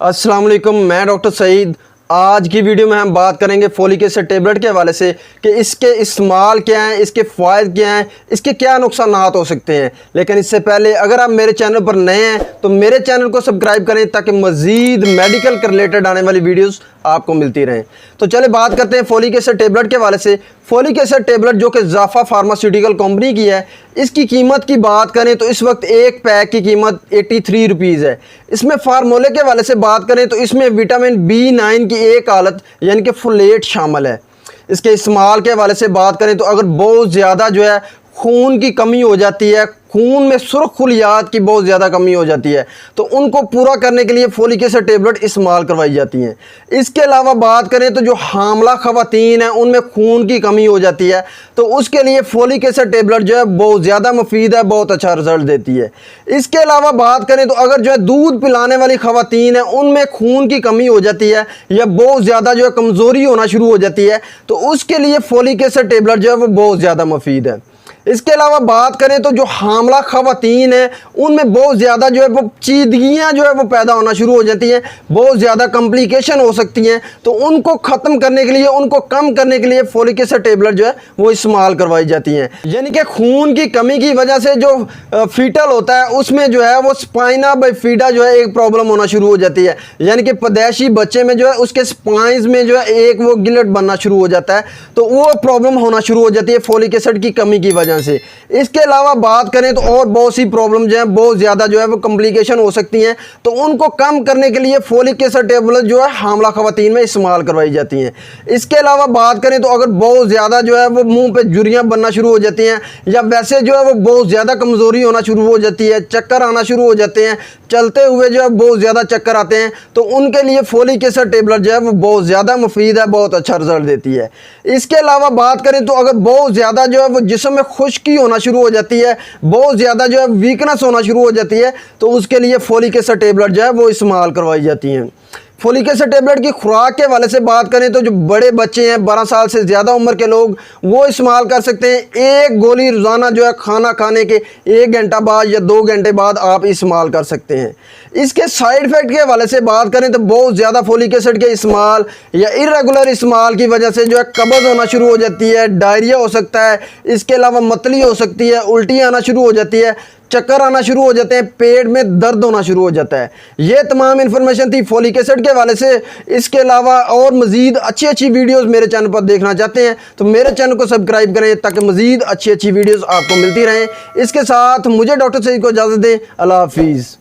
अस्सलाम वालेकुम, मैं डॉक्टर सईद। आज की वीडियो में हम बात करेंगे फोलिक एसिड टेबलेट के हवाले से कि इसके इस्तेमाल क्या हैं, इसके फ़ायदे क्या हैं, इसके क्या नुकसानात हो सकते हैं। लेकिन इससे पहले अगर आप मेरे चैनल पर नए हैं तो मेरे चैनल को सब्सक्राइब करें ताकि मज़ीद मेडिकल के रिलेटेड आने वाली वीडियोस आपको मिलती रहें। तो चले बात करते हैं फोलिक एसिड टेबलेट के हवाले से। फोलिक एसिड टेबलेट जो कि ज़ाफ़ा फार्मास्यूटिकल कंपनी की है, इसकी कीमत की बात करें तो इस वक्त एक पैक की कीमत 83 रुपीज़ है। इसमें फार्मूले के हवाले से बात करें तो इसमें विटामिन B9 की एक आलत यानी कि फोलेट शामिल है। इसके इस्तेमाल के हवाले से बात करें तो अगर बहुत ज़्यादा जो है खून की कमी हो जाती है, खून में सुर्ख खुलियात की बहुत ज़्यादा कमी हो जाती है, तो उनको पूरा करने के लिए फोलिक एसिड टेबलेट इस्तेमाल करवाई जाती हैं। इसके अलावा बात करें तो जो हामला ख़वातीन हैं उनमें खून की कमी हो जाती है, तो उसके लिए फोलिक एसिड टेबलेट जो है बहुत ज़्यादा मुफीद है, बहुत अच्छा रिजल्ट देती है। इसके अलावा बात करें तो अगर जो है दूध पिलाने वाली ख़वातीन हैं उनमें खून की कमी हो जाती है या बहुत ज़्यादा जो है कमज़ोरी होना शुरू हो जाती है, तो उसके लिए फोलिक एसिड टेबलेट जो है वो बहुत ज़्यादा मुफीद है। इसके अलावा बात करें तो जो हामला ख़वातीन हैं उनमें बहुत ज़्यादा जो है वो चीदगियाँ जो है वो पैदा होना शुरू हो जाती हैं, बहुत ज़्यादा कॉम्प्लिकेशन हो सकती हैं, तो उनको ख़त्म करने के लिए, उनको कम करने के लिए फोलिक एसिड टेबलेट जो है वो इस्तेमाल करवाई जाती हैं। यानी कि खून की कमी की वजह से जो फीटल होता है उसमें जो है वो स्पाइना बाइफिडा जो है एक प्रॉब्लम होना शुरू हो जाती है, यानी कि पैदाइशी बच्चे में जो है उसके स्पाइंस में जो है एक वो गिलट बनना शुरू हो जाता है, तो वो प्रॉब्लम होना शुरू हो जाती है फोलिक एसिड की कमी की वजह से। इसके अलावा बात करें तो और बहुत सी प्रॉब्लम जो है बहुत ज़्यादा जो है वो कॉम्प्लिकेशन हो सकती हैं, तो उनको कम करने के लिए फोलिक एसिड टेबलेट जो है हामला ख़वातीन में इस्तेमाल करवाई जाती हैं। इसके अलावा बात करें तो अगर बहुत ज़्यादा जो है वो मुंह पे झुर्रियाँ बनना शुरू हो जाती हैं या वैसे जो है वो बहुत ज़्यादा कमज़ोरी होना शुरू हो जाती है, चक्कर आना शुरू हो जाते हैं, चलते हुए जो है बहुत ज़्यादा चक्कर आते हैं, तो उनके लिए फोलिक एसिड टेबलेट जो है वो बहुत ज़्यादा मुफीद है, बहुत अच्छा रिजल्ट देती है। इसके अलावा बात करें तो अगर बहुत ज़्यादा जो है वो जिस्म में खुश्की होना शुरू हो जाती है, बहुत ज़्यादा जो है वीकनेस होना शुरू हो जाती है, तो उसके लिए फोलिक एसिड टेबलेट जो है वो इस्तेमाल करवाई जाती हैं। फोलिक एसिड टेबलेट की खुराक के हवाले से बात करें तो जो बड़े बच्चे हैं, 12 साल से ज़्यादा उम्र के लोग, वो इस्तेमाल कर सकते हैं। एक गोली रोज़ाना जो है खाना खाने के 1 घंटा बाद या 2 घंटे बाद आप इस्तेमाल कर सकते हैं। इसके साइड इफ़ेक्ट के हवाले से बात करें तो बहुत ज़्यादा फोलिक एसिड के इस्तेमाल या इरेगुलर इस्तेमाल की वजह से जो है कब्ज़ होना शुरू हो जाती है, डायरिया हो सकता है, इसके अलावा मतली हो सकती है, उल्टी आना शुरू हो जाती है, चक्कर आना शुरू हो जाते हैं, पेट में दर्द होना शुरू हो जाता है। ये तमाम इन्फॉर्मेशन थी फोलिक एसिड के हवाले से। इसके अलावा और मज़ीद अच्छी वीडियोस मेरे चैनल पर देखना चाहते हैं तो मेरे चैनल को सब्सक्राइब करें ताकि मज़ीद अच्छी वीडियोस आपको मिलती रहें। इसके साथ मुझे डॉक्टर सईद को इजाज़त दें। अल्लाह हाफिज़।